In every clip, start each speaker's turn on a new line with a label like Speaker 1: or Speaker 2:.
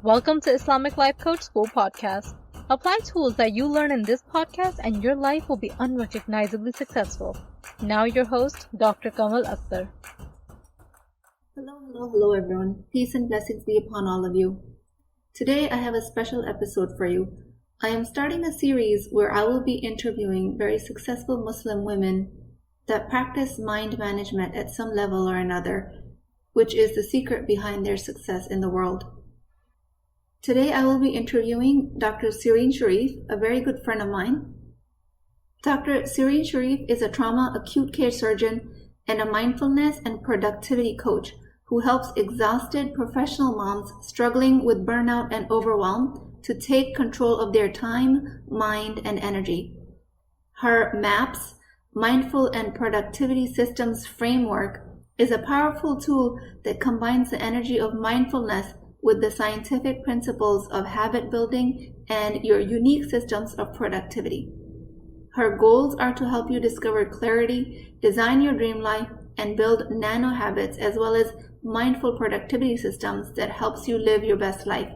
Speaker 1: Welcome to Islamic Life Coach School Podcast. Apply tools that you learn in this podcast and your life will be unrecognizably successful. Now your host, Dr. Kamal Akhtar.
Speaker 2: Hello everyone. Peace and blessings be upon all of you. Today I have a special episode for you. I am starting a series where I will be interviewing very successful Muslim women that practice mind management at some level or another, which is the secret behind their success in the world. Today I will be interviewing Dr. Serene Shereef, a very good friend of mine. Dr. Serene Shereef is a trauma acute care surgeon and a mindfulness and productivity coach who helps exhausted professional moms struggling with burnout and overwhelm to take control of their time, mind, and energy. Her MAPS, Mindful and Productivity Systems Framework, is a powerful tool that combines the energy of mindfulness with the scientific principles of habit building and your unique systems of productivity. Her goals are to help you discover clarity, design your dream life, and build nano habits as well as mindful productivity systems that helps you live your best life.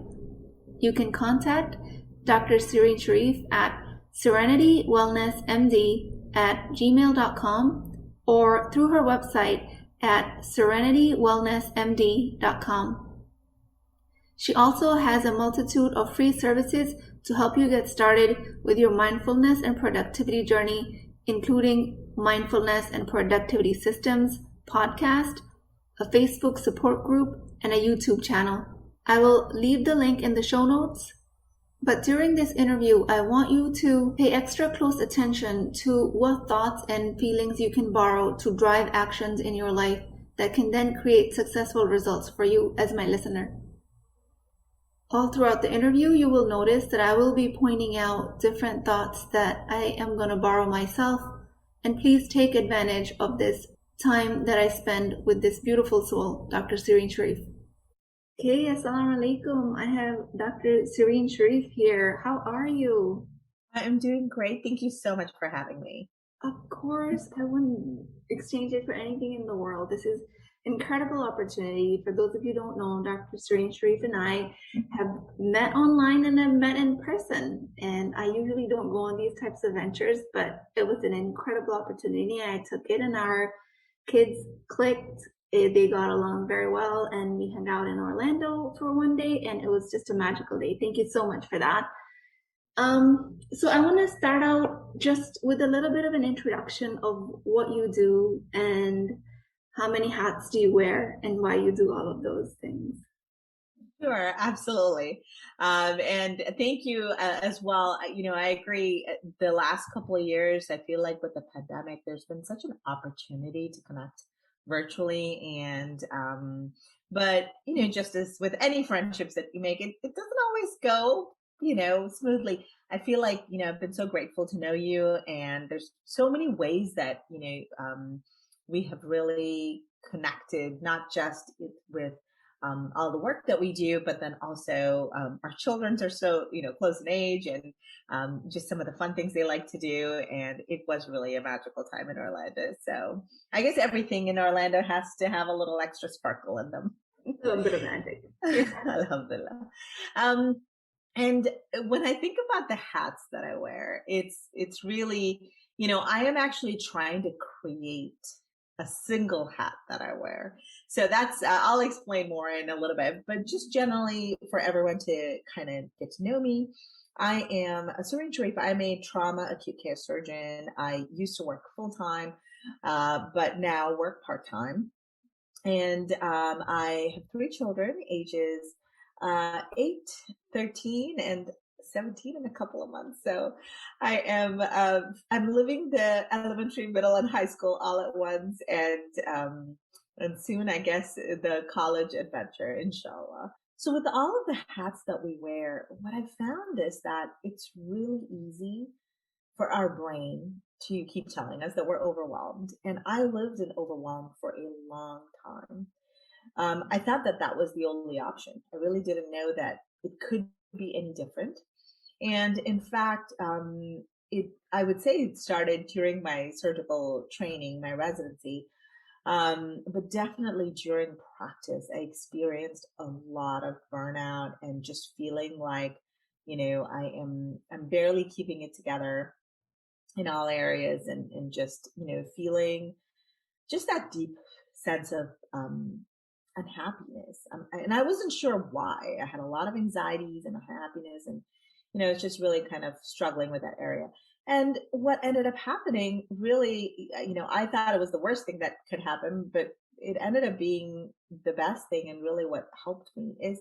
Speaker 2: You can contact Dr. Serene Shereef at serenitywellnessmd@gmail.com or through her website at serenitywellnessmd.com. She also has a multitude of free services to help you get started with your mindfulness and productivity journey, including Mindfulness and Productivity Systems podcast, a Facebook support group, and a YouTube channel. I will leave the link in the show notes. But during this interview, I want you to pay extra close attention to what thoughts and feelings you can borrow to drive actions in your life that can then create successful results for you as my listener. All throughout the interview, you will notice that I will be pointing out different thoughts that I am going to borrow myself. And please take advantage of this time that I spend with this beautiful soul, Dr. Serene Shereef. Okay, assalamu alaikum. I have Dr. Serene Shereef here. How are you?
Speaker 3: I am doing great. Thank you so much for having me.
Speaker 2: Of course, I wouldn't exchange it for anything in the world. This is incredible opportunity. For those of you who don't know, Dr. Serene Shereef and I have met online and have met in person. And I usually don't go on these types of ventures, but it was an incredible opportunity. I took it and our kids clicked. They got along very well and we hung out in Orlando for one day and it was just a magical day. Thank you so much for that. So I want to start out just with a little bit of an introduction of what you do and how many hats do you wear and why you do all of those things.
Speaker 3: Sure, absolutely. And thank you as well. I agree. The last couple of years, I feel like with the pandemic, there's been such an opportunity to connect virtually. And, but, just as with any friendships that you make, it doesn't always go, smoothly. I feel like, I've been so grateful to know you. And there's so many ways that, we have really connected, not just with all the work that we do, but then also our children are so, close in age and just some of the fun things they like to do. And it was really a magical time in Orlando. So I guess everything in Orlando has to have a little extra sparkle in them.
Speaker 2: A little bit of magic.
Speaker 3: Alhamdulillah. And when I think about the hats that I wear, it's really, I am actually trying to create a single hat that I wear. So that's, I'll explain more in a little bit, but just generally for everyone to kind of get to know me, I am a Serene Shereef. I'm a trauma acute care surgeon. I used to work full-time, but now work part-time. And I have 3 children, ages 8, 13, and 17 in a couple of months. So I am, I'm living the elementary, middle, and high school all at once. And soon, I guess, the college adventure, InshaAllah. So with all of the hats that we wear, what I've found is that it's really easy for our brain to keep telling us that we're overwhelmed. And I lived in overwhelm for a long time. I thought that was the only option. I really didn't know that it could be any different. And in fact, I would say it started during my surgical training, my residency. But definitely during practice, I experienced a lot of burnout and just feeling like, I'm barely keeping it together in all areas, and just, feeling just that deep sense of unhappiness. And I wasn't sure why. I had a lot of anxieties and unhappiness, and it's just really kind of struggling with that area. And what ended up happening, really, I thought it was the worst thing that could happen, but it ended up being the best thing. And really, what helped me is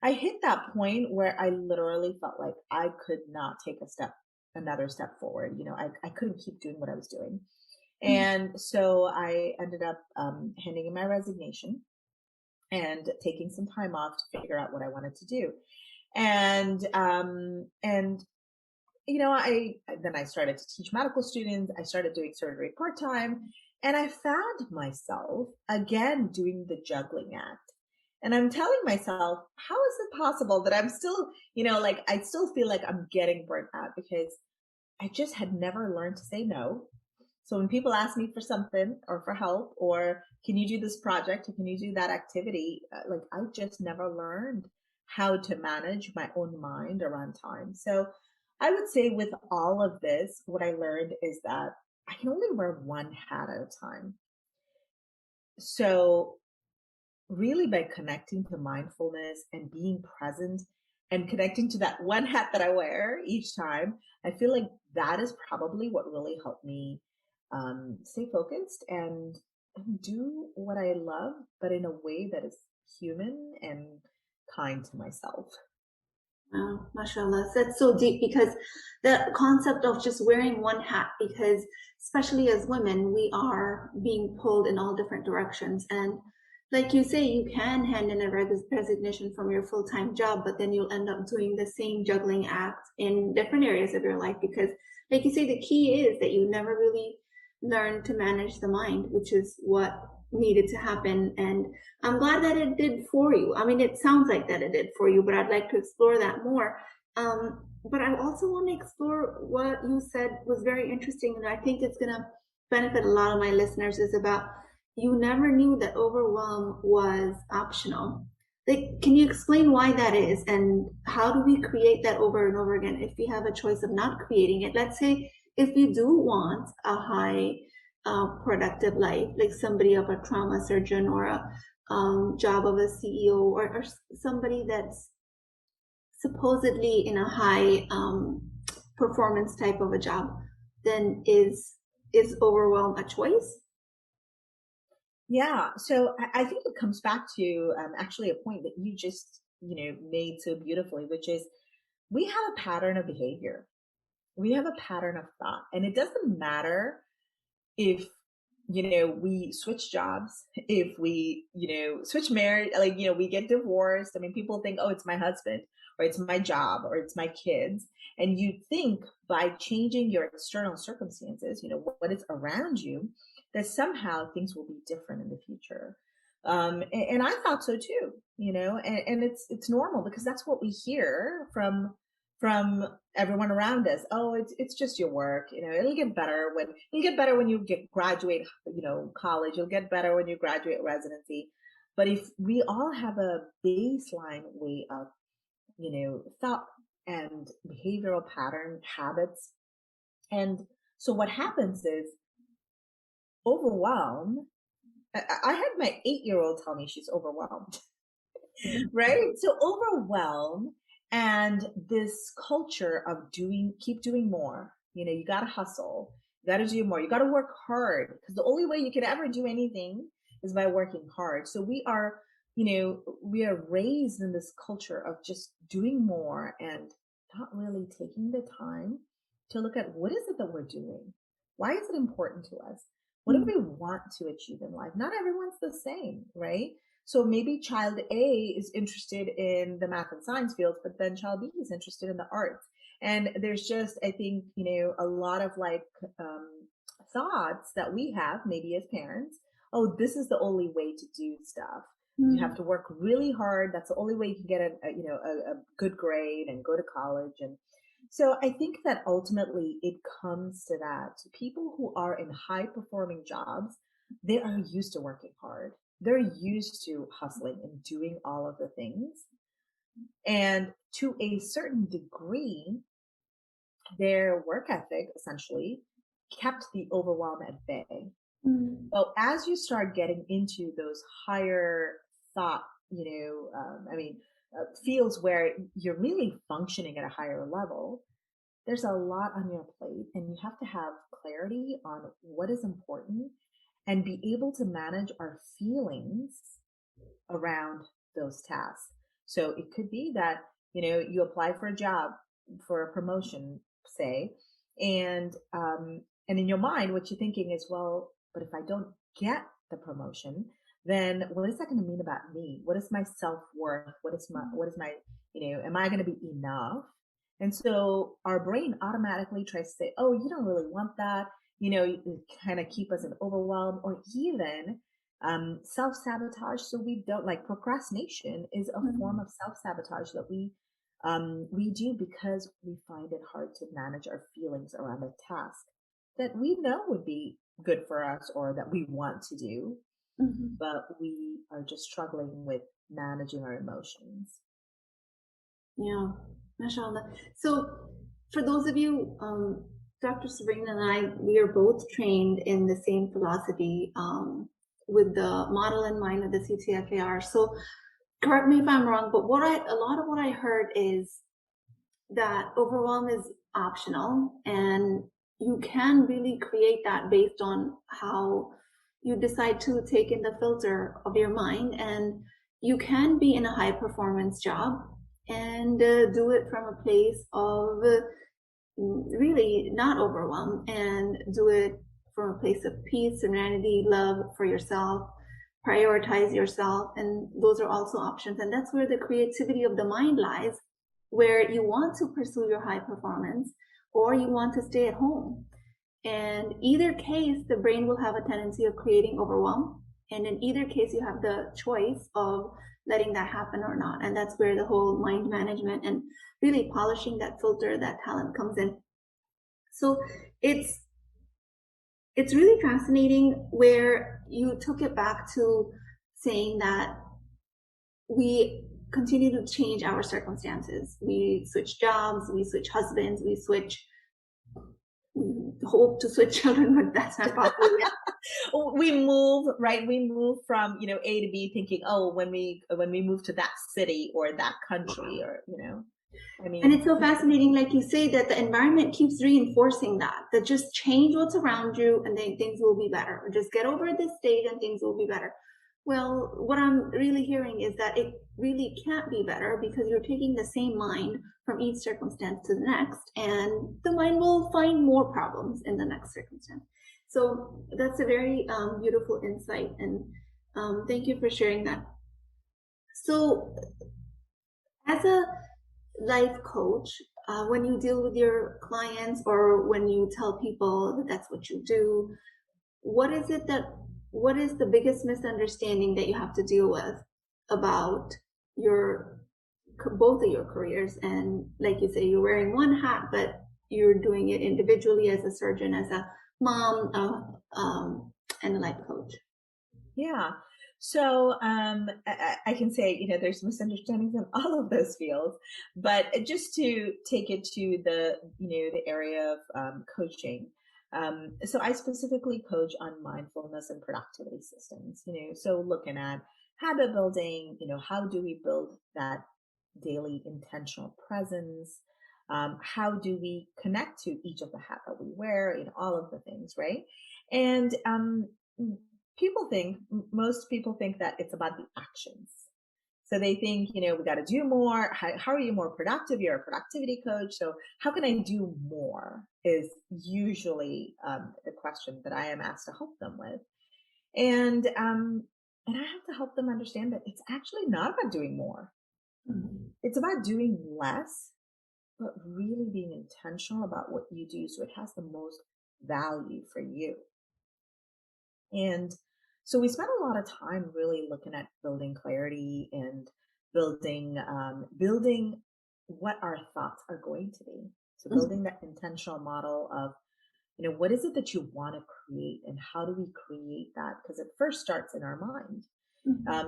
Speaker 3: I hit that point where I literally felt like I could not take another step forward. I couldn't keep doing what I was doing. And so I ended up handing in my resignation and taking some time off to figure out what I wanted to do. And I started to teach medical students. I started doing surgery part-time, and I found myself again doing the juggling act. And I'm telling myself, how is it possible that I'm still, I still feel like I'm getting burnt out, because I just had never learned to say no. So when people ask me for something or for help, or can you do this project, or can you do that activity, I just never learned how to manage my own mind around time. So I would say with all of this, what I learned is that I can only wear one hat at a time. So really, by connecting to mindfulness and being present and connecting to that one hat that I wear each time, I feel like that is probably what really helped me stay focused and do what I love, but in a way that is human and kind to myself.
Speaker 2: Wow, mashallah. That's so deep, because the concept of just wearing one hat, because especially as women, we are being pulled in all different directions. And like you say, you can hand in a resignation from your full-time job, but then you'll end up doing the same juggling act in different areas of your life, because like you say, the key is that you never really learn to manage the mind, which is what needed to happen. And I'm glad that it did for you. I mean, it sounds like that it did for you, but I'd like to explore that more. But I also want to explore what you said was very interesting, and I think it's going to benefit a lot of my listeners, is about you never knew that overwhelm was optional. Like, can you explain why that is, and how do we create that over and over again if we have a choice of not creating it? Let's say if you do want a high productive life, like somebody of a trauma surgeon, or a job of a CEO, or somebody that's supposedly in a high performance type of a job, then is overwhelm a choice?
Speaker 3: Yeah. So I think it comes back to actually a point that you just, made so beautifully, which is we have a pattern of behavior. We have a pattern of thought, and it doesn't matter if, we switch jobs, if we, switch marriage, we get divorced. I mean, people think, oh, it's my husband, or it's my job, or it's my kids. And you think by changing your external circumstances, what is around you, that somehow things will be different in the future. And I thought so too, and it's normal, because that's what we hear from everyone around us. Oh, it's just your work. It'll get better when you graduate, college. You'll get better when you graduate residency. But if we all have a baseline way of, thought and behavioral pattern habits, and so what happens is overwhelm. I had my 8-year-old tell me she's overwhelmed, right? So overwhelm and this culture of keep doing more. You got to hustle, you got to do more, you got to work hard, because the only way you can ever do anything is by working hard. So we are raised in this culture of just doing more and not really taking the time to look at what is it that we're doing? Why is it important to us? What do we want to achieve in life? Not everyone's the same, right? So maybe child A is interested in the math and science fields, but then child B is interested in the arts. And there's just, I think, a lot of thoughts that we have maybe as parents. Oh, this is the only way to do stuff. You have to work really hard. That's the only way you can get a good grade and go to college. And so I think that ultimately it comes to that. People who are in high performing jobs they are used to working hard. They're used to hustling and doing all of the things. And to a certain degree, their work ethic essentially kept the overwhelm at bay. Well, as you start getting into those higher thought, fields where you're really functioning at a higher level, there's a lot on your plate, and you have to have clarity on what is important and be able to manage our feelings around those tasks. So it could be that, you apply for a job, for a promotion, say, and in your mind, what you're thinking is, well, but if I don't get the promotion, then what is that going to mean about me? What is my self-worth? What is my, am I going to be enough? And so our brain automatically tries to say, oh, you don't really want that, kind of keep us in overwhelm, or even self-sabotage. So we don't, like, procrastination is a form of self-sabotage that we do because we find it hard to manage our feelings around a task that we know would be good for us or that we want to do, but we are just struggling with managing our emotions.
Speaker 2: Yeah, mashallah. So for those of you, Dr. Serene and I, we are both trained in the same philosophy with the model in mind of the CTFAR. So correct me if I'm wrong, but a lot of what I heard is that overwhelm is optional, and you can really create that based on how you decide to take in the filter of your mind, and you can be in a high performance job and do it from a place of really not overwhelmed, and do it from a place of peace, serenity, love for yourself, prioritize yourself, and those are also options. And that's where the creativity of the mind lies, where you want to pursue your high performance or you want to stay at home. And either case, the brain will have a tendency of creating overwhelm, and in either case you have the choice of letting that happen or not. And that's where the whole mind management and really polishing that filter, that talent, comes in. So it's really fascinating where you took it back to saying that we continue to change our circumstances. We switch jobs, we switch husbands, we hope to switch children, but that's not possible yet.
Speaker 3: We move, right? We move from, A to B, thinking, oh, when we move to that city or that country, or,
Speaker 2: and it's so fascinating, like you say, that the environment keeps reinforcing that just change what's around you and then things will be better, or just get over this stage and things will be better. Well, what I'm really hearing is that it really can't be better, because you're taking the same mind from each circumstance to the next, and the mind will find more problems in the next circumstance. So that's a very beautiful insight, and thank you for sharing that. So as a life coach, when you deal with your clients or when you tell people that that's what you do, what is the biggest misunderstanding that you have to deal with about both of your careers? And like you say, you're wearing one hat, but you're doing it individually as a surgeon, as a mom, and a life coach.
Speaker 3: Yeah. So I can say, there's misunderstandings in all of those fields, but just to take it to the area of coaching. So I specifically coach on mindfulness and productivity systems, so looking at habit building, how do we build that daily intentional presence? How do we connect to each of the hats that we wear, all of the things, right? And most people think that it's about the actions. So they think, we got to do more. How are you more productive? You're a productivity coach. So how can I do more is usually the question that I am asked to help them with. And I have to help them understand that it's actually not about doing more. Mm-hmm. It's about doing less, but really being intentional about what you do so it has the most value for you. And so we spent a lot of time really looking at building clarity and building what our thoughts are going to be. So building that intentional model of, what is it that you want to create, and how do we create that? Because it first starts in our mind.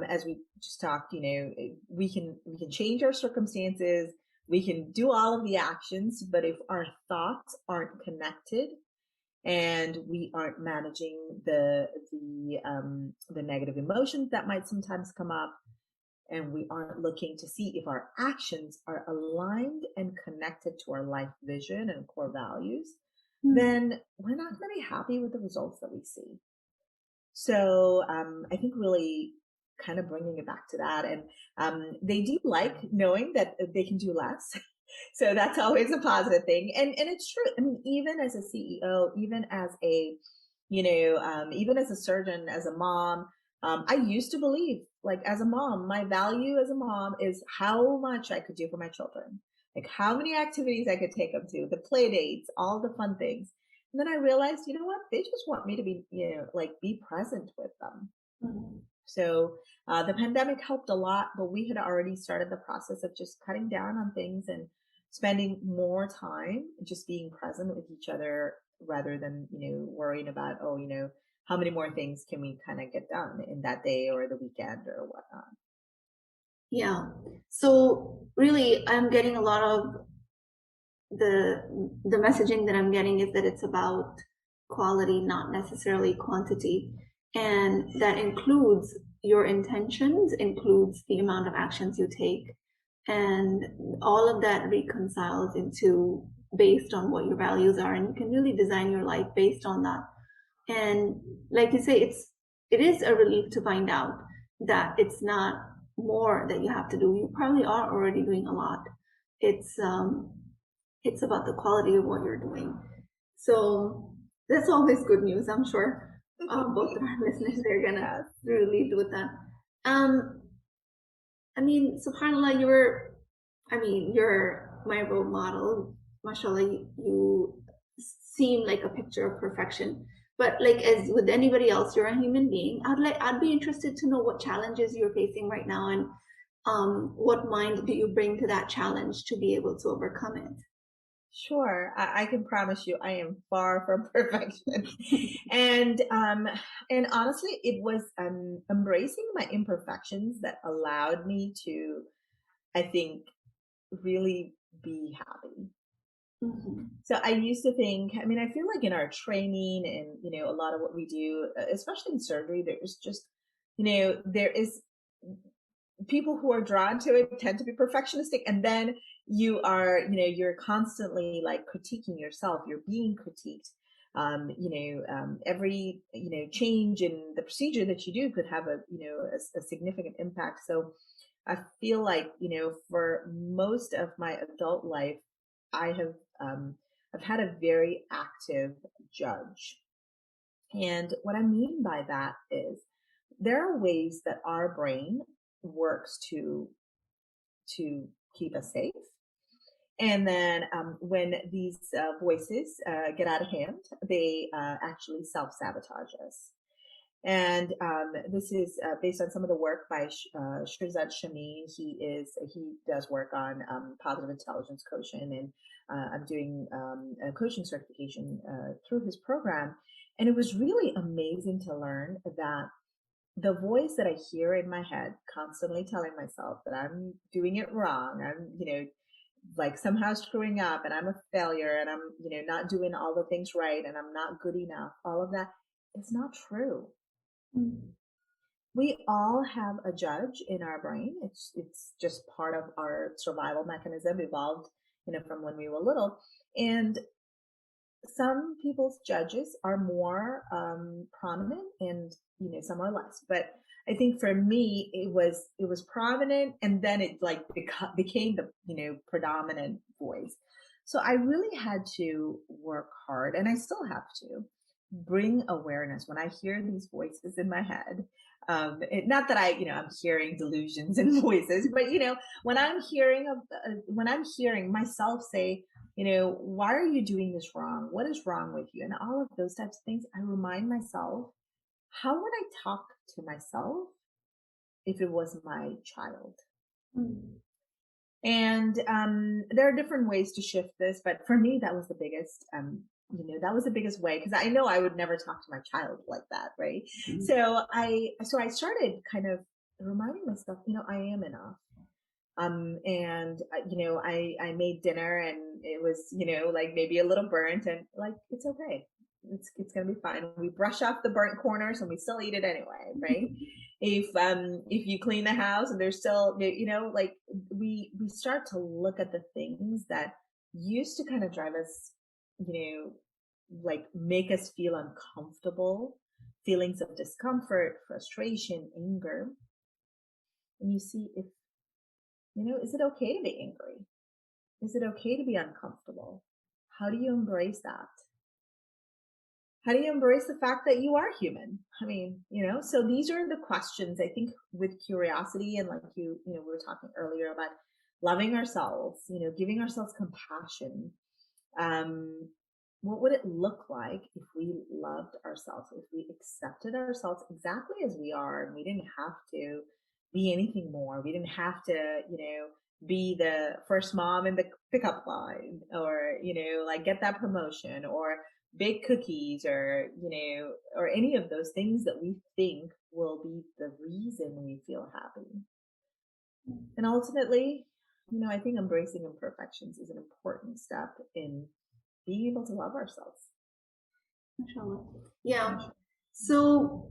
Speaker 3: As we just talked, we can change our circumstances, we can do all of the actions, but if our thoughts aren't connected and we aren't managing the negative emotions that might sometimes come up, and we aren't looking to see if our actions are aligned and connected to our life vision and core values, then we're not going to be happy with the results that we see. So I think really kind of bringing it back to that. And they do like knowing that they can do less. So that's always a positive thing. And it's true. I mean, even as a CEO, even as a, even as a surgeon, as a mom, I used to believe, like, as a mom, my value as a mom is how much I could do for my children, like how many activities I could take them to, the play dates, all the fun things. And then I realized, you know what? They just want me to be, be present with them. So the pandemic helped a lot, but we had already started the process of just cutting down on things and spending more time just being present with each other, rather than, worrying about, how many more things can we kind of get done in that day or the weekend or whatnot.
Speaker 2: Yeah. So really, I'm getting a lot of the messaging that I'm getting is that it's about quality, not necessarily quantity. And that includes your intentions, includes the amount of actions you take. And all of that reconciles into based on what your values are. And you can really design your life based on that. And like you say, it is a relief to find out that it's not more that you have to do. You probably are already doing a lot. It's about the quality of what you're doing. So that's always good news. I'm sure both of our listeners are gonna be relieved with that. I mean, subhanAllah, you're my role model. MashaAllah, you seem like a picture of perfection. But like, as with anybody else, you're a human being. I'd be interested to know what challenges you're facing right now, and what mind do you bring to that challenge to be able to overcome it?
Speaker 3: Sure. I can promise you I am far from perfection. and honestly, it was embracing my imperfections that allowed me to, I think, really be happy. So I used to think, I feel like in our training and, a lot of what we do, especially in surgery, there's just, there is people who are drawn to it tend to be perfectionistic. And then you are, you're constantly like critiquing yourself. You're being critiqued. Every, change in the procedure that you do could have a significant impact. So I feel like, for most of my adult life, I've had a very active judge. And what I mean by that is there are ways that our brain works to keep us safe. And then when these voices get out of hand, they actually self-sabotage us. And this is based on some of the work by Shirzad Shamim. He does work on positive intelligence coaching, and I'm doing a coaching certification through his program. And it was really amazing to learn that the voice that I hear in my head constantly telling myself that I'm doing it wrong, I'm, like somehow screwing up, and I'm a failure, and I'm, not doing all the things right, and I'm not good enough, all of that is not true. We all have a judge in our brain. It's just part of our survival mechanism, evolved, from when we were little. And some people's judges are more prominent, and some are less. But I think for me, it was prominent, and then it like became the predominant voice. So I really had to work hard, and I still have to bring awareness when I hear these voices in my head. Not that I'm hearing delusions and voices, but when I'm hearing myself say, why are you doing this wrong? What is wrong with you? And all of those types of things, I remind myself, how would I talk to myself if it was my child? And there are different ways to shift this, but for me, that was the biggest that was the biggest way, because I know I would never talk to my child like that, right?
Speaker 2: Mhm.
Speaker 3: So I started kind of reminding myself, I am enough. And I made dinner and it was, like maybe a little burnt, and like, it's okay. It's going to be fine. We brush off the burnt corners and we still eat it anyway, right? If you clean the house and there's still, like we start to look at the things that used to kind of drive us, like make us feel uncomfortable, feelings of discomfort, frustration, anger. And you see, if is it okay to be angry? Is it okay to be uncomfortable? How do you embrace that? How do you embrace the fact that you are human? I mean, so these are the questions, I think, with curiosity, and like we were talking earlier about loving ourselves, giving ourselves compassion. What would it look like if we loved ourselves, if we accepted ourselves exactly as we are, and we didn't have to be anything more? We didn't have to, be the first mom in the pickup line, or, like get that promotion, or bake cookies, or, or any of those things that we think will be the reason we feel happy. And ultimately, I think embracing imperfections is an important step in being able to love ourselves.
Speaker 2: InshaAllah. Yeah. So,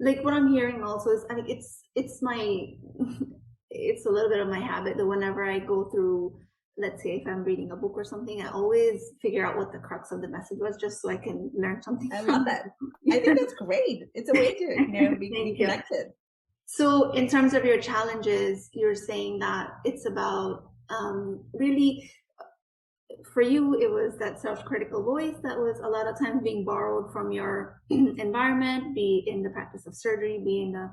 Speaker 2: like, what I'm hearing also is, I mean, it's my it's a little bit of my habit that whenever I go through, let's say if I'm reading a book or something, I always figure out what the crux of the message was, just so I can learn something
Speaker 3: I
Speaker 2: from
Speaker 3: love
Speaker 2: it.
Speaker 3: that. I think that's great. It's a way to, be
Speaker 2: Thank you.
Speaker 3: connected.
Speaker 2: So, in terms of your challenges, you're saying that it's about really, for you, it was that self-critical voice that was a lot of times being borrowed from your environment, be in the practice of surgery, be in the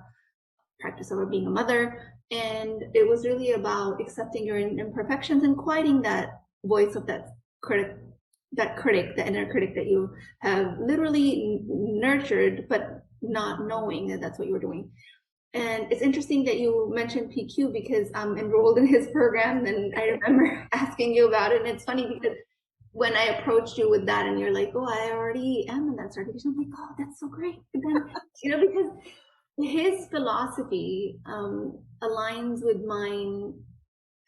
Speaker 2: practice of being a mother. And it was really about accepting your imperfections and quieting that voice of that critic, the inner critic that you have literally nurtured, but not knowing that that's what you were doing. And it's interesting that you mentioned PQ, because I'm enrolled in his program, and I remember asking you about it. And it's funny because when I approached you with that and you're like, oh, I already am in that certification, I'm like, oh, that's so great. And then, because his philosophy aligns with mine.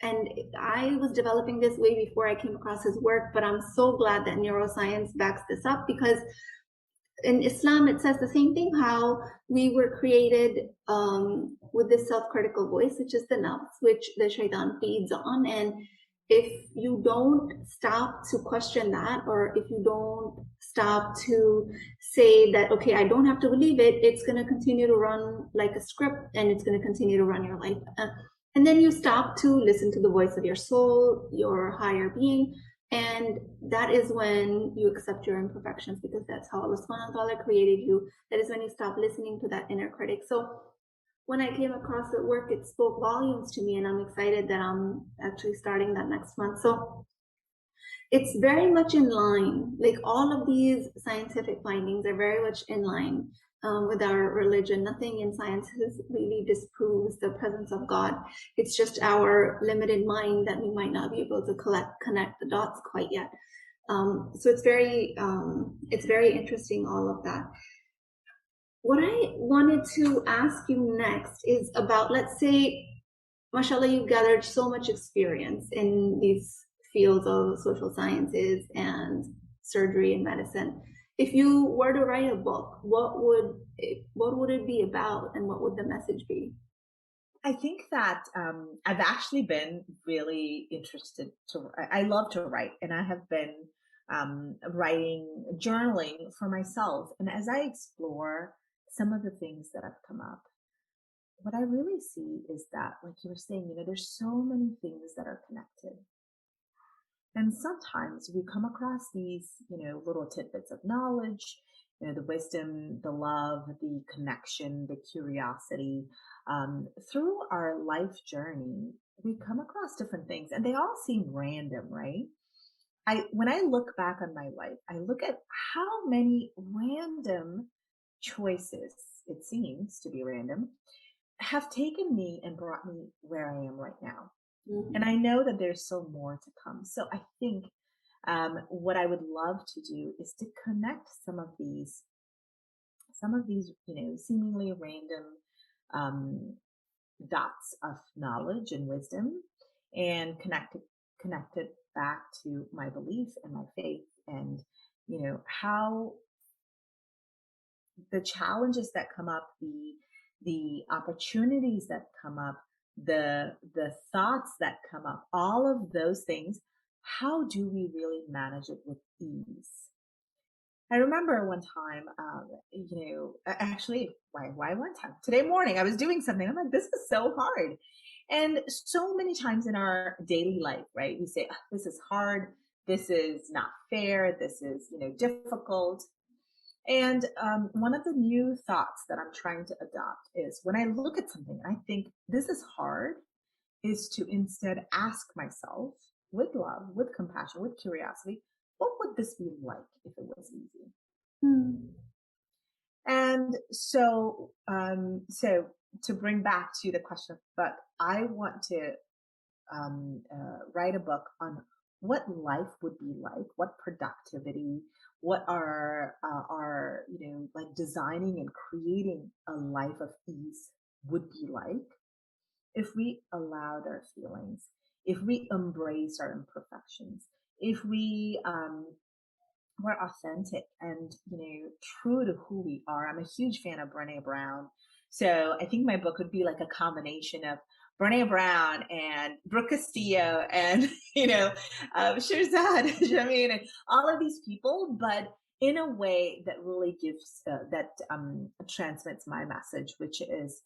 Speaker 2: And I was developing this way before I came across his work, but I'm so glad that neuroscience backs this up, because in Islam, it says the same thing, how we were created with this self-critical voice, which is the nafs, which the shaitan feeds on. And if you don't stop to question that, or if you don't stop to say that, okay, I don't have to believe it, it's going to continue to run like a script, and it's going to continue to run your life. And then you stop to listen to the voice of your soul, your higher being. And that is when you accept your imperfections, because that's how Allah subhanahu wa ta'ala created you. That is when you stop listening to that inner critic. So when I came across the work, it spoke volumes to me, and I'm excited that I'm actually starting that next month. So it's very much in line, like all of these scientific findings are very much in line with our religion. Nothing in science really disproves the presence of God. It's just our limited mind that we might not be able to connect the dots quite yet. So it's very interesting, all of that. What I wanted to ask you next is about, let's say, mashallah, you've gathered so much experience in these fields of social sciences and surgery and medicine. If you were to write a book, what would it be about, and what would the message be?
Speaker 3: I think that I've actually been really interested I love to write, and I have been writing, journaling for myself. And as I explore some of the things that have come up, what I really see is that, like you were saying, there's so many things that are connected. And sometimes we come across these, little tidbits of knowledge, the wisdom, the love, the connection, the curiosity. Through our life journey, we come across different things, and they all seem random, right? When I look back on my life, I look at how many random choices, it seems to be random, have taken me and brought me where I am right now. And I know that there's still more to come. So I think what I would love to do is to connect some of these, seemingly random um, dots of knowledge and wisdom, and connect it back to my belief and my faith, and how the challenges that come up, the opportunities that come up, the thoughts that come up, all of those things, how do we really manage it with ease? I remember one time, actually, why one time? Today morning, I was doing something. I'm like, this is so hard. And so many times in our daily life, right, we say, this is hard. This is not fair. This is, difficult. And one of the new thoughts that I'm trying to adopt is when I look at something and I think this is hard, is to instead ask myself with love, with compassion, with curiosity, what would this be like if it was easy? And so to bring back to the question, but I want to write a book on what life would be like, what productivity, what are like designing and creating a life of ease would be like if we allowed our feelings, if we embraced our imperfections, if we were authentic and true to who we are. I'm a huge fan of Brené Brown, so I think my book would be like a combination of Brené Brown and Brooke Castillo and Shirzad Jameen and all of these people, but in a way that really gives transmits my message, which is,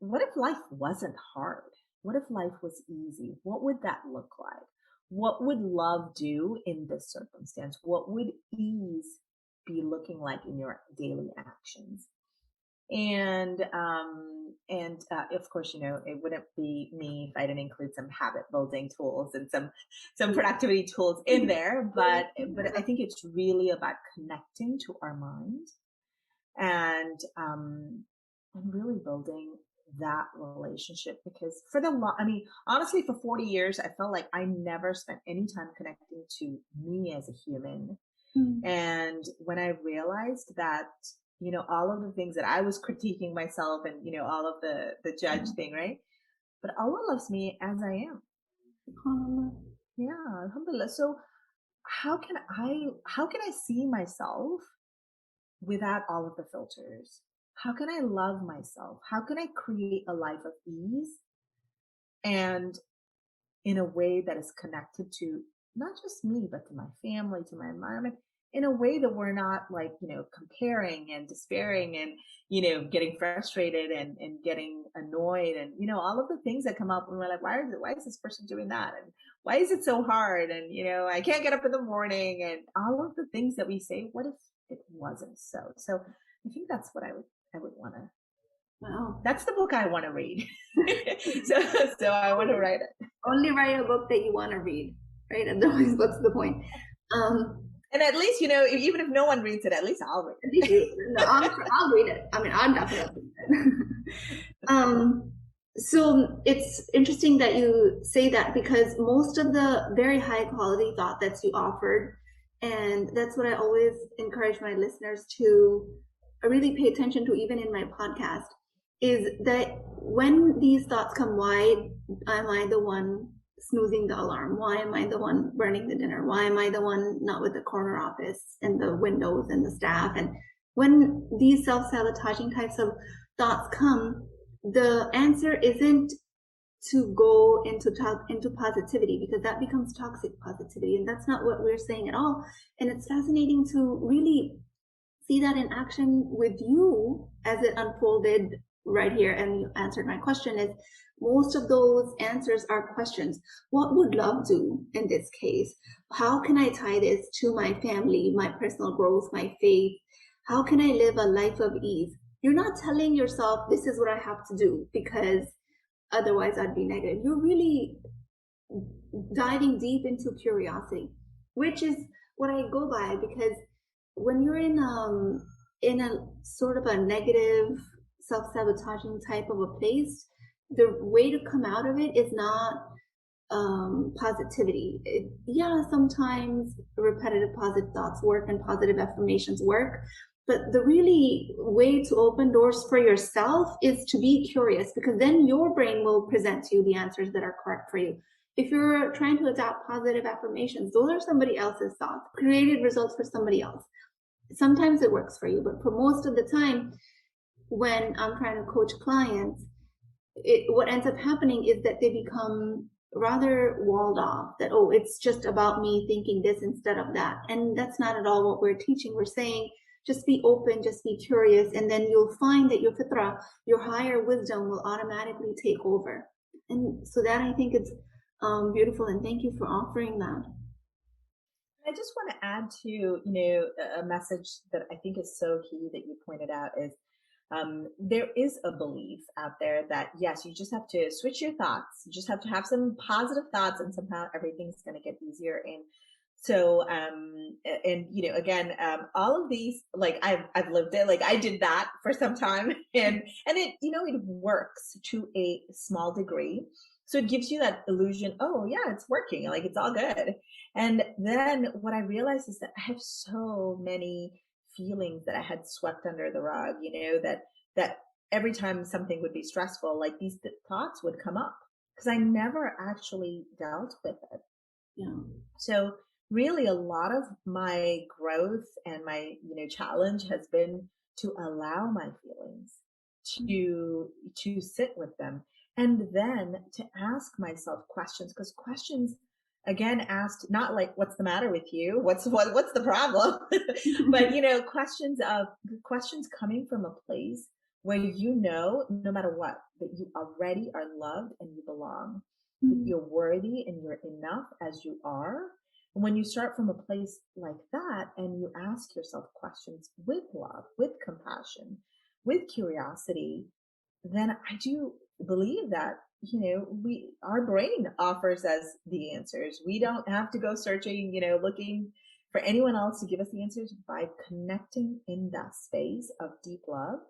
Speaker 3: what if life wasn't hard? What if life was easy? What would that look like? What would love do in this circumstance? What would ease be looking like in your daily actions? And of course, it wouldn't be me if I didn't include some habit building tools and some productivity tools in there. But I think it's really about connecting to our mind and really building that relationship, because honestly, for 40 years, I felt like I never spent any time connecting to me as a human. And when I realized that, all of the things that I was critiquing myself and, all of the judge thing, right? But Allah loves me as I am. Yeah, alhamdulillah. So how can I see myself without all of the filters? How can I love myself? How can I create a life of ease and in a way that is connected to not just me, but to my family, to my environment, in a way that we're not like, comparing and despairing and, getting frustrated and getting annoyed and, all of the things that come up when we're like, why is this person doing that? And why is it so hard? And, I can't get up in the morning, and all of the things that we say, what if it wasn't so? So I think that's what I would want to.
Speaker 2: Wow.
Speaker 3: That's the book I want to read. so I want to write it.
Speaker 2: Only write a book that you want to read, right? Otherwise, what's the point?
Speaker 3: And at least, even if no one reads it, at least I'll read it.
Speaker 2: I'll read it. I mean, I'll definitely read it. So it's interesting that you say that, because most of the very high quality thought that you offered, and that's what I always encourage my listeners to really pay attention to, even in my podcast, is that when these thoughts come, why am I the one snoozing the alarm? Why am I the one burning the dinner? Why am I the one not with the corner office and the windows and the staff? And when these self-sabotaging types of thoughts come, the answer isn't to go into positivity, because that becomes toxic positivity, and that's not what we're saying at all. And it's fascinating to really see that in action with you as it unfolded right here. And you answered my question, is most of those answers are questions. What would love do in this case? How can I tie this to my family, my personal growth, my faith? How can I live a life of ease? You're not telling yourself this is what I have to do because otherwise I'd be negative. You're really diving deep into curiosity, which is what I go by, because when you're in a sort of a negative, self-sabotaging type of a place, the way to come out of it is not positivity. Sometimes repetitive positive thoughts work and positive affirmations work, but the really way to open doors for yourself is to be curious, because then your brain will present to you the answers that are correct for you. If you're trying to adopt positive affirmations, those are somebody else's thoughts, created results for somebody else. Sometimes it works for you, but for most of the time, when I'm trying to coach clients, what ends up happening is that they become rather walled off, that, oh, it's just about me thinking this instead of that. And that's not at all what we're teaching. We're saying, just be open, just be curious, and then you'll find that your fitra, your higher wisdom, will automatically take over. And so that, I think, it's beautiful, and thank you for offering that.
Speaker 3: I just want to add to, a message that I think is so key that you pointed out is, there is a belief out there that, yes, you just have to switch your thoughts. You just have to have some positive thoughts, and somehow everything's going to get easier. And so, again, all of these, like I've lived it, like I did that for some time, and it, it works to a small degree. So it gives you that illusion, oh yeah, it's working, like it's all good. And then what I realized is that I have so many feelings that I had swept under the rug, that every time something would be stressful, like these thoughts would come up because I never actually dealt with it.
Speaker 2: Yeah.
Speaker 3: So really a lot of my growth and my, challenge has been to allow my feelings, to sit with them, and then to ask myself questions, because questions, again, asked not like, what's the matter with you? What's the problem? But, questions coming from a place where, no matter what, that you already are loved and you belong, that you're worthy and you're enough as you are. And when you start from a place like that and you ask yourself questions with love, with compassion, with curiosity, then I do believe that, our brain offers us the answers. We don't have to go searching, looking for anyone else to give us the answers. By connecting in that space of deep love,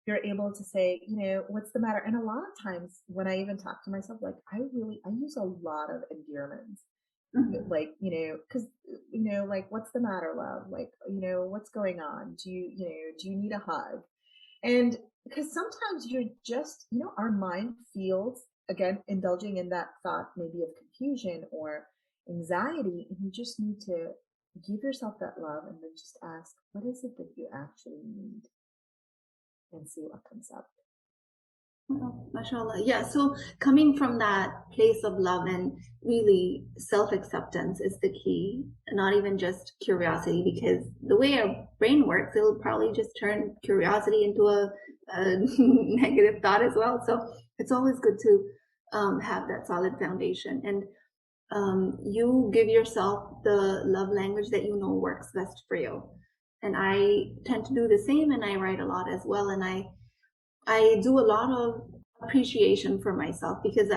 Speaker 3: you're able to say, what's the matter? And a lot of times when I even talk to myself, like I use a lot of endearments, like, cause, like, what's the matter, love? Like, what's going on? Do you need a hug? And because sometimes you're just, our mind feels, again, indulging in that thought maybe of confusion or anxiety, and you just need to give yourself that love and then just ask, what is it that you actually need? And see what comes up.
Speaker 2: Well, mashallah. Yeah. So coming from that place of love and really self-acceptance is the key, not even just curiosity, because the way our brain works, it'll probably just turn curiosity into a negative thought as well. So it's always good to have that solid foundation, and you give yourself the love language that works best for you. And I tend to do the same, and I write a lot as well. And I do a lot of appreciation for myself, because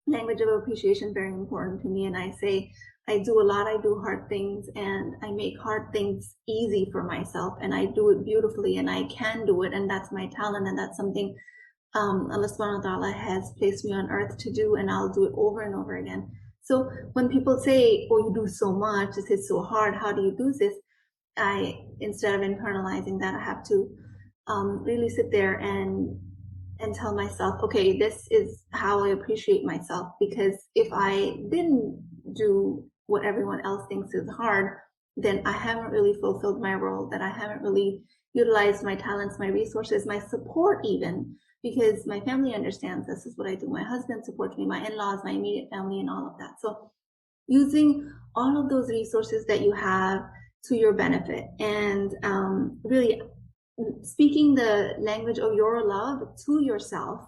Speaker 2: language of appreciation is very important to me. And I say, I do hard things, and I make hard things easy for myself, and I do it beautifully, and I can do it. And that's my talent. And that's something Allah subhanahu wa ta'ala has placed me on earth to do, and I'll do it over and over again. So when people say, oh, you do so much, this is so hard, how do you do this? Instead of internalizing that, I have to really sit there and tell myself, okay, this is how I appreciate myself. Because if I didn't do what everyone else thinks is hard, then I haven't really fulfilled my role, that I haven't really utilized my talents, my resources, my support even, because my family understands this is what I do. My husband supports me, my in-laws, my immediate family, and all of that. So using all of those resources that you have to your benefit, and really speaking the language of your love to yourself,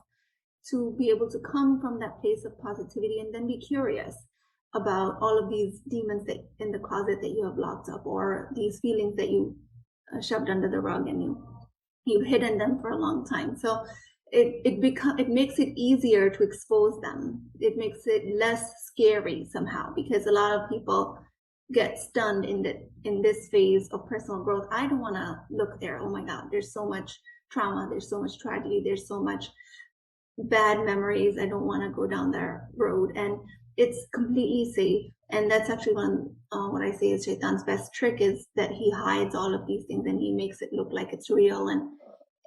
Speaker 2: to be able to come from that place of positivity, and then be curious about all of these demons that in the closet that you have locked up, or these feelings that you shoved under the rug and you've hidden them for a long time. So it makes it easier to expose them. It makes it less scary somehow, because a lot of people get stunned in this phase of personal growth. I don't want to look there. Oh my God, there's so much trauma, there's so much tragedy, there's so much bad memories. I don't want to go down that road. And it's completely safe. And that's actually what I say is Shaitan's best trick, is that he hides all of these things and he makes it look like it's real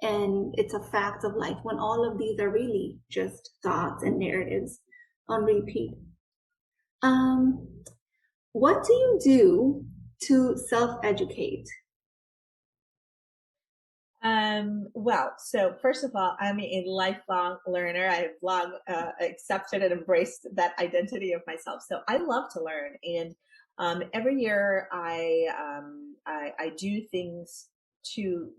Speaker 2: and it's a fact of life, when all of these are really just thoughts and narratives on repeat. What do you do to self-educate?
Speaker 3: Well, so first of all, I'm a lifelong learner. I've long accepted and embraced that identity of myself. So I love to learn, and every year I do things to.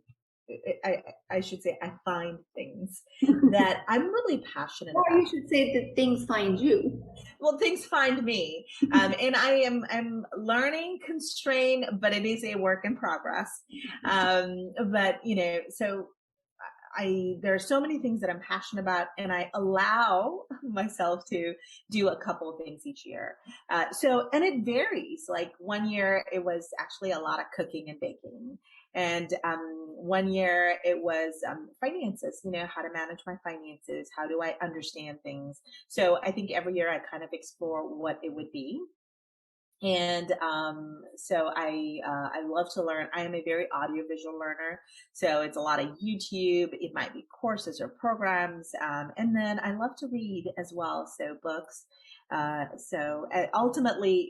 Speaker 3: I should say I find things that I'm really passionate
Speaker 2: Or
Speaker 3: about.
Speaker 2: you should say that things find you.
Speaker 3: Well, things find me, and I'm learning constrained, but it is a work in progress. But so there are so many things that I'm passionate about, and I allow myself to do a couple of things each year. And it varies. Like one year, it was actually a lot of cooking and baking. And one year it was finances, how to manage my finances. How do I understand things? So I think every year I kind of explore what it would be. And so I love to learn. I am a very audiovisual learner, so it's a lot of YouTube. It might be courses or programs, and then I love to read as well. So books. So ultimately,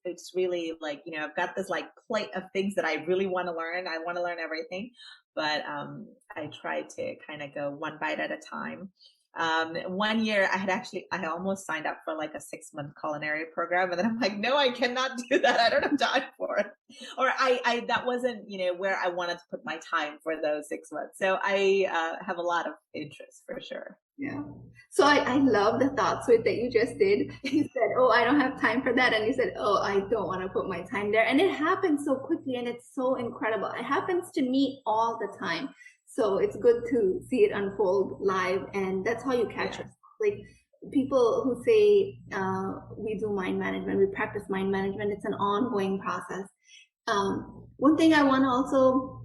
Speaker 3: it's really like I've got this like plate of things that I really want to learn. I want to learn everything, but I try to kind of go one bite at a time. One year I almost signed up for like a 6-month culinary program, and then I'm like, no, I cannot do that. I don't have time for it. Or that wasn't, where I wanted to put my time for those 6 months. So I have a lot of interest for sure.
Speaker 2: Yeah. So I love the thought switch that you just did. You said, oh, I don't have time for that. And you said, oh, I don't want to put my time there. And it happens so quickly and it's so incredible. It happens to me all the time. So it's good to see it unfold live. And that's how you catch yourself. Like people who say we do mind management, we practice mind management, it's an ongoing process. One thing I want to also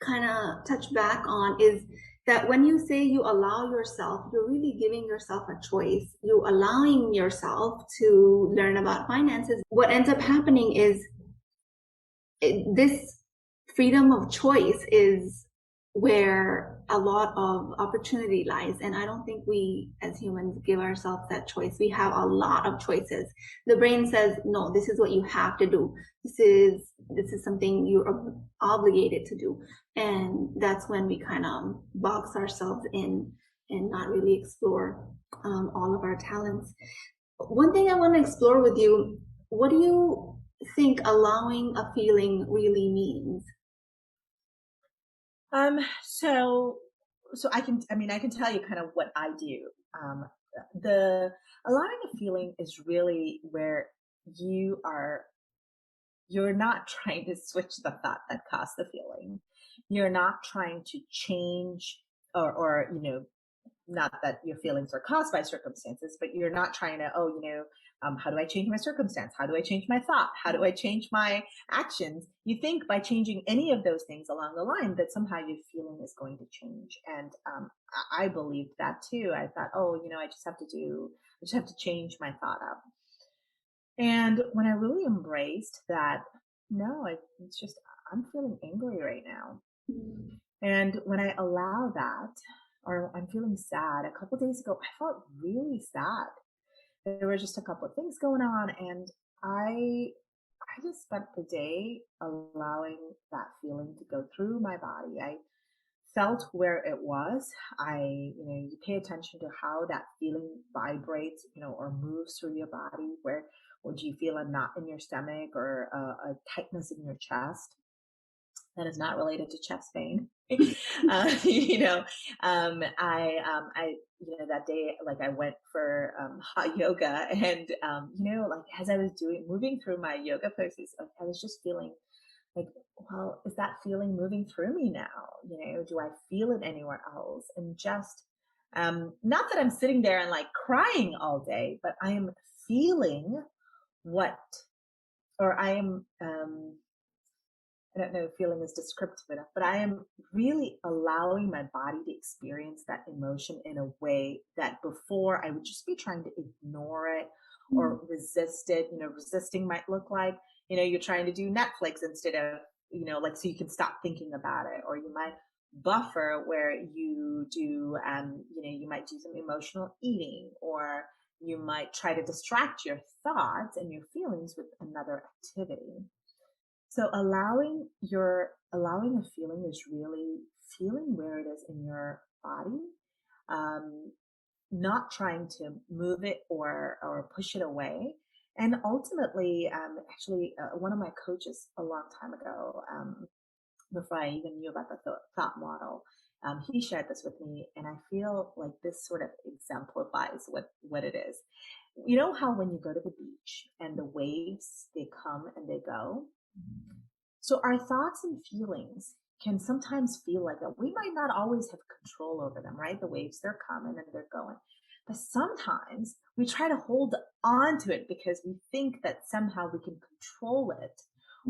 Speaker 2: kind of touch back on is that when you say you allow yourself, you're really giving yourself a choice. You allowing yourself to learn about finances. What ends up happening is this freedom of choice is where a lot of opportunity lies. And I don't think we as humans give ourselves that choice. We have a lot of choices. The brain says, no, this is what you have to do. This is something you're obligated to do. And that's when we kind of box ourselves in and not really explore all of our talents. One thing I want to explore with you, what do you think allowing a feeling really means?
Speaker 3: So I can tell you kind of what I do. The allowing a feeling is really where you're not trying to switch the thought that caused the feeling. You're not trying to change or not that your feelings are caused by circumstances, but you're not trying to, how do I change my circumstance? How do I change my thought? How do I change my actions? You think by changing any of those things along the line that somehow your feeling is going to change. And I believed that too. I thought, I just have to change my thought up. And when I really embraced that, no, it's just, I'm feeling angry right now. And when I allow that, or I'm feeling sad. A couple of days ago, I felt really sad. There were just a couple of things going on, and I just spent the day allowing that feeling to go through my body. I felt where it was. You pay attention to how that feeling vibrates, or moves through your body. Where would you feel a knot in your stomach or a tightness in your chest? That is not related to chest pain. That day, like I went for hot yoga, and like as I was moving through my yoga poses, I was just feeling like, well, is that feeling moving through me now? Do I feel it anywhere else? And just not that I'm sitting there and like crying all day, but I am feeling I am I don't know if feeling is descriptive enough, but I am really allowing my body to experience that emotion in a way that before I would just be trying to ignore it or resist it. Resisting might look like, you're trying to do Netflix instead of, like, so you can stop thinking about it, or you might buffer where you do, you might do some emotional eating, or you might try to distract your thoughts and your feelings with another activity. So allowing a feeling is really feeling where it is in your body, not trying to move it or push it away. And ultimately, one of my coaches a long time ago, before I even knew about the thought model, he shared this with me, and I feel like this sort of exemplifies what it is. You know how when you go to the beach and the waves, they come and they go? So our thoughts and feelings can sometimes feel like that. We might not always have control over them, right? The waves, they're coming and they're going. But sometimes we try to hold on to it because we think that somehow we can control it,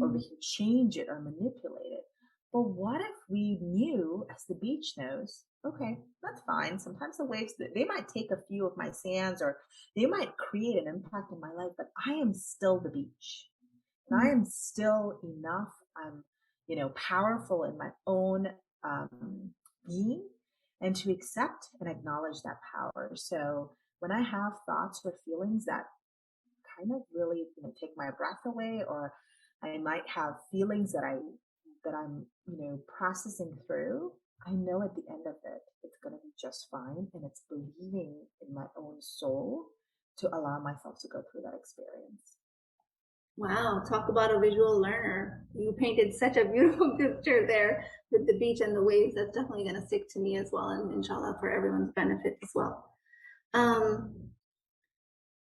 Speaker 3: or we can change it or manipulate it. But what if we knew, as the beach knows, okay, that's fine. Sometimes the waves, they might take a few of my sands, or they might create an impact in my life, but I am still the beach. And I am still enough. I'm, powerful in my own being, and to accept and acknowledge that power. So when I have thoughts or feelings that kind of really take my breath away, or I might have feelings that I'm processing through, I know at the end of it, it's going to be just fine. And it's believing in my own soul to allow myself to go through that experience.
Speaker 2: Wow, talk about a visual learner. You painted such a beautiful picture there with the beach and the waves. That's definitely going to stick to me as well, and inshallah for everyone's benefit as well.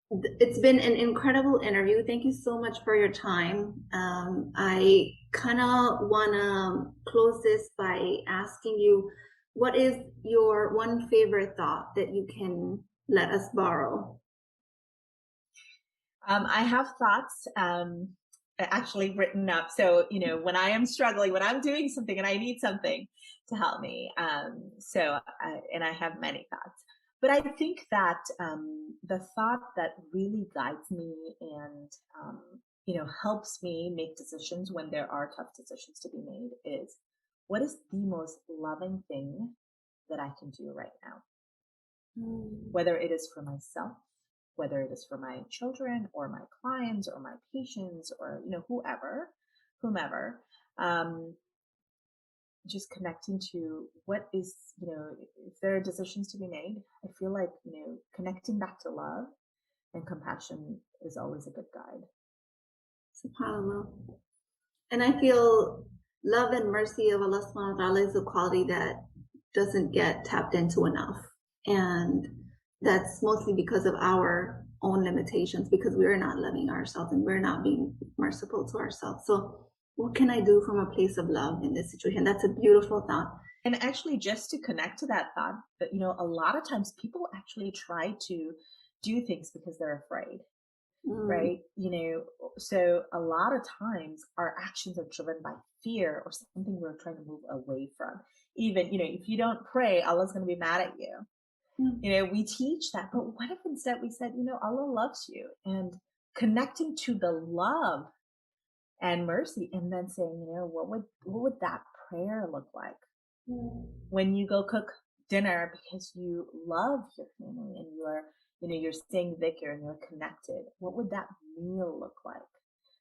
Speaker 2: It's been an incredible interview. Thank you so much for your time. I kind of want to close this by asking you, what is your one favorite thought that you can let us borrow?
Speaker 3: I have thoughts actually written up. So, when I am struggling, when I'm doing something and I need something to help me. And I have many thoughts. But I think that the thought that really guides me and, helps me make decisions when there are tough decisions to be made is, what is the most loving thing that I can do right now? Whether it is for myself, whether it is for my children or my clients or my patients or, whomever, just connecting to what is, if there are decisions to be made, I feel like, connecting back to love and compassion is always a good guide.
Speaker 2: SubhanAllah. And I feel love and mercy of Allah subhanahu wa ta'ala is a quality that doesn't get tapped into enough. And that's mostly because of our own limitations, because we're not loving ourselves and we're not being merciful to ourselves. So what can I do from a place of love in this situation? That's a beautiful thought.
Speaker 3: And actually, just to connect to that thought, a lot of times people actually try to do things because they're afraid, right? So a lot of times our actions are driven by fear or something we're trying to move away from. Even, if you don't pray, Allah's going to be mad at you. We teach that, but what if instead we said, Allah loves you, and connecting to the love and mercy, and then saying, what would that prayer look like when you go cook dinner because you love your family and you're saying dhikr and you're connected? What would that meal look like?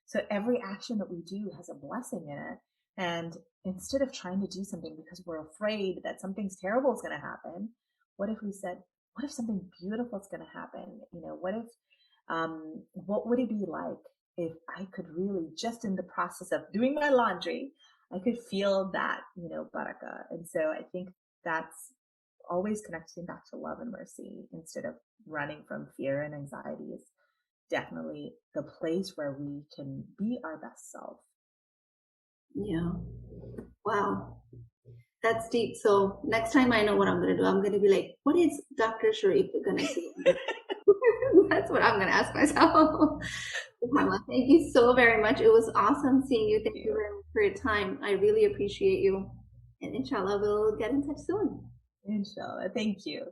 Speaker 3: So every action that we do has a blessing in it. And instead of trying to do something because we're afraid that something's terrible is going to happen, what if we said, what if something beautiful is going to happen? What would it be like if I could really, just in the process of doing my laundry, I could feel that, barakah. And so I think that's always connecting back to love and mercy instead of running from fear and anxiety is definitely the place where we can be our best self.
Speaker 2: Yeah. Wow. That's deep. So next time I know what I'm going to do, I'm going to be like, what is Dr. Shereef going to do? That's what I'm going to ask myself. Thank you so very much. It was awesome seeing you. Thank you very much for your time. I really appreciate you. And inshallah, we'll get in touch soon.
Speaker 3: Inshallah. Thank you.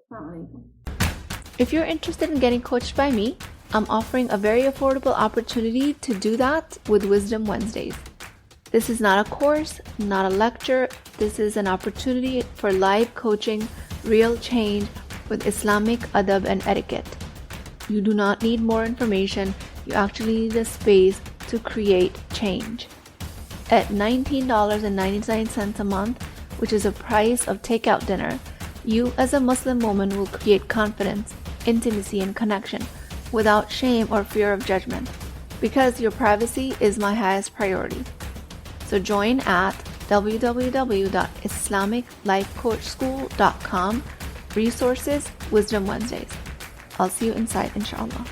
Speaker 2: If you're interested in getting coached by me, I'm offering a very affordable opportunity to do that with Wisdom Wednesdays. This is not a course, not a lecture. This is an opportunity for live coaching, real change with Islamic adab and etiquette. You do not need more information. You actually need a space to create change. At $19.99 a month, which is the price of takeout dinner, you as a Muslim woman will create confidence, intimacy, and connection without shame or fear of judgment, because your privacy is my highest priority. So join at www.islamiclifecoachschool.com, resources, Wisdom Wednesdays. I'll see you inside, inshallah.